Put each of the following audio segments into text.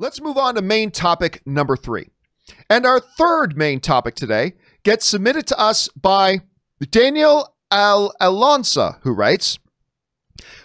Let's move on to main topic number 3. And our third main topic today gets submitted to us by Daniel Alonsa, who writes,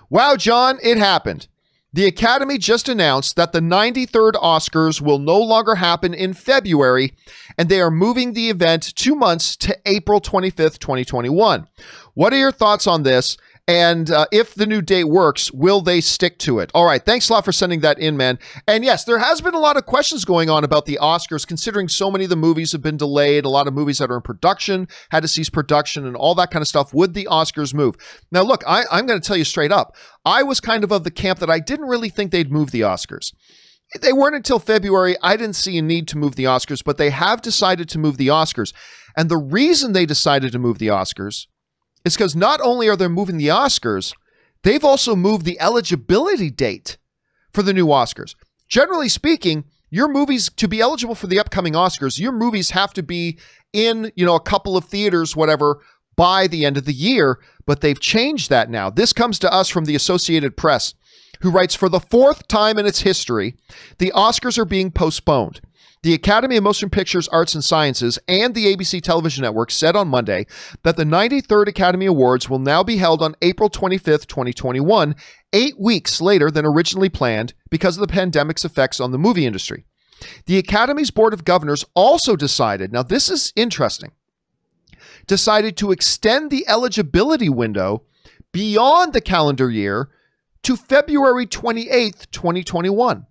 "Wow, John, it happened. The Academy just announced that the 93rd Oscars will no longer happen in February, and they are moving the event 2 months to April 25th, 2021. What are your thoughts on this? And if the new date works, will they stick to it?" All right. Thanks a lot for sending that in, man. And yes, there has been a lot of questions going on about the Oscars, considering so many of the movies have been delayed. A lot of movies that are in production had to cease production and all that kind of stuff. Would the Oscars move? Now, look, I'm going to tell you straight up. I was kind of the camp that I didn't really think they'd move the Oscars. They weren't until February. I didn't see a need to move the Oscars, but they have decided to move the Oscars. And the reason they decided to move the Oscars is because not only are they moving the Oscars, they've also moved the eligibility date for the new Oscars. Generally speaking, your movies, to be eligible for the upcoming Oscars, your movies have to be in, a couple of theaters, whatever, by the end of the year, but they've changed that now. This comes to us from the Associated Press, who writes, "For the 4th time in its history, the Oscars are being postponed. The Academy of Motion Pictures, Arts and Sciences and the ABC Television Network said on Monday that the 93rd Academy Awards will now be held on April 25th, 2021, 8 weeks later than originally planned because of the pandemic's effects on the movie industry. The Academy's Board of Governors also decided," now this is interesting, decided to extend the eligibility window beyond the calendar year to February 28th, 2021.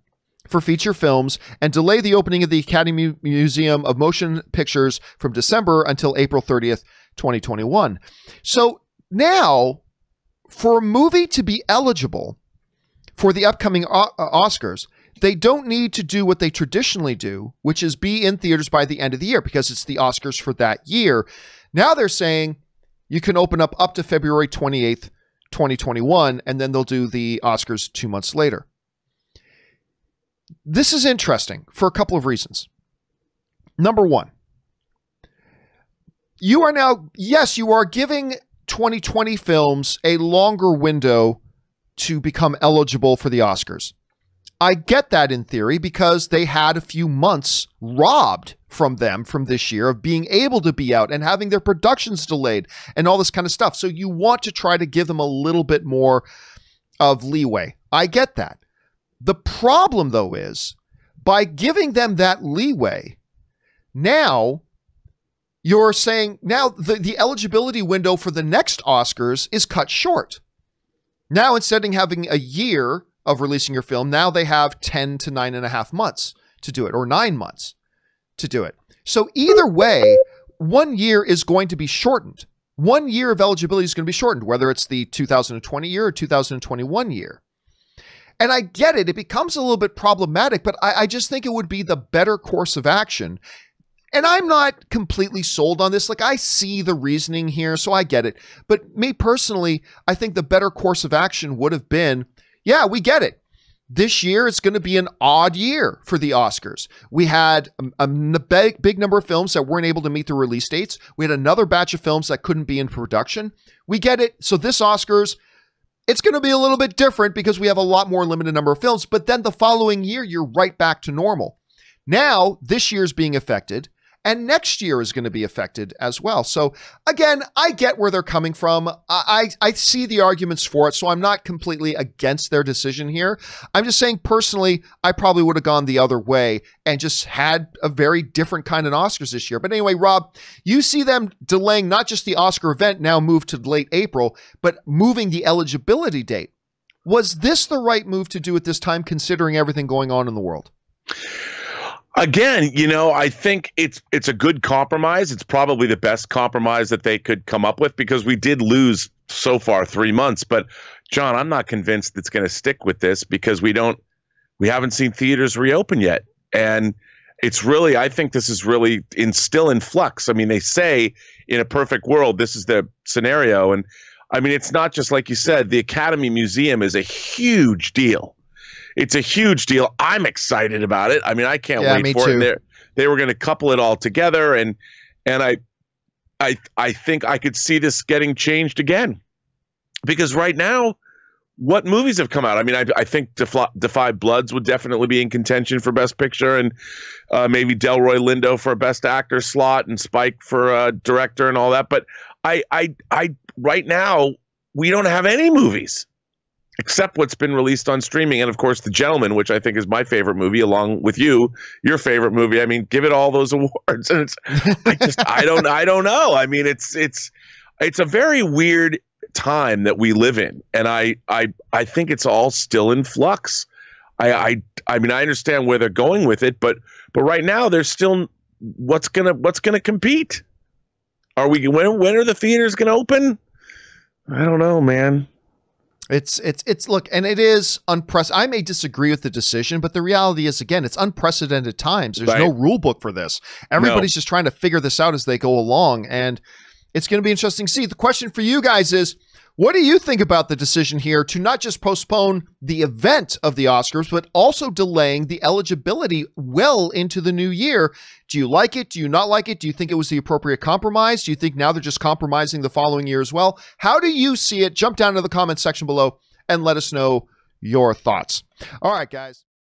For feature films and delay the opening of the Academy Museum of Motion Pictures from December until April 30th, 2021. So now, for a movie to be eligible for the upcoming Oscars, they don't need to do what they traditionally do, which is be in theaters by the end of the year because it's the Oscars for that year. Now they're saying you can open up to February 28th, 2021, and then they'll do the Oscars 2 months later. This is interesting for a couple of reasons. Number one, you are giving 2020 films a longer window to become eligible for the Oscars. I get that in theory because they had a few months robbed from them from this year of being able to be out and having their productions delayed and all this kind of stuff. So you want to try to give them a little bit more of leeway. I get that. The problem, though, is by giving them that leeway, now you're saying now the eligibility window for the next Oscars is cut short. Now, instead of having a year of releasing your film, now they have 10 to 9.5 months to do it, or 9 months to do it. So either way, 1 year is going to be shortened. 1 year of eligibility is going to be shortened, whether it's the 2020 year or 2021 year. And I get it. It becomes a little bit problematic, but I just think it would be the better course of action. And I'm not completely sold on this. Like, I see the reasoning here, so I get it. But me personally, I think the better course of action would have been, yeah, we get it. This year, it's going to be an odd year for the Oscars. We had a big number of films that weren't able to meet the release dates. We had another batch of films that couldn't be in production. We get it. So this Oscars, it's going to be a little bit different because we have a lot more limited number of films, but then the following year, you're right back to normal. Now, this year's being affected, and next year is going to be affected as well. So again, I get where they're coming from. I see the arguments for it, so I'm not completely against their decision here. I'm just saying personally, I probably would have gone the other way and just had a very different kind of Oscars this year. But anyway, Rob, you see them delaying not just the Oscar event, now moved to late April, but moving the eligibility date. Was this the right move to do at this time, considering everything going on in the world? Again, I think it's a good compromise. It's probably the best compromise that they could come up with because we did lose so far 3 months. But John, I'm not convinced it's going to stick with this because we haven't seen theaters reopen yet. And it's really, I think this is really still in flux. I mean, they say in a perfect world, this is the scenario. And I mean, it's not just like you said, the Academy Museum is a huge deal. It's a huge deal. I'm excited about it. I mean, I can't wait for it. They were going to couple it all together, and I think I could see this getting changed again, because right now what movies have come out. I mean, I think Defy Bloods would definitely be in contention for Best Picture, and maybe Delroy Lindo for a Best Actor slot, and Spike for Director and all that. But I right now we don't have any movies except what's been released on streaming, and of course The Gentleman, which I think is my favorite movie, along with your favorite movie. I mean, give it all those awards, and I don't know. I mean, it's a very weird time that we live in, and I think it's all still in flux. I mean, I understand where they're going with it, but right now there's still what's gonna compete. Are we when are the theaters gonna open? I don't know, man. It's look, and it is unprecedented. I may disagree with the decision, but the reality is, again, it's unprecedented times. There's no rule book for this. Everybody's just trying to figure this out as they go along, and it's going to be interesting to see. The question for you guys is, what do you think about the decision here to not just postpone the event of the Oscars, but also delaying the eligibility well into the new year? Do you like it? Do you not like it? Do you think it was the appropriate compromise? Do you think now they're just compromising the following year as well? How do you see it? Jump down to the comments section below and let us know your thoughts. All right, guys.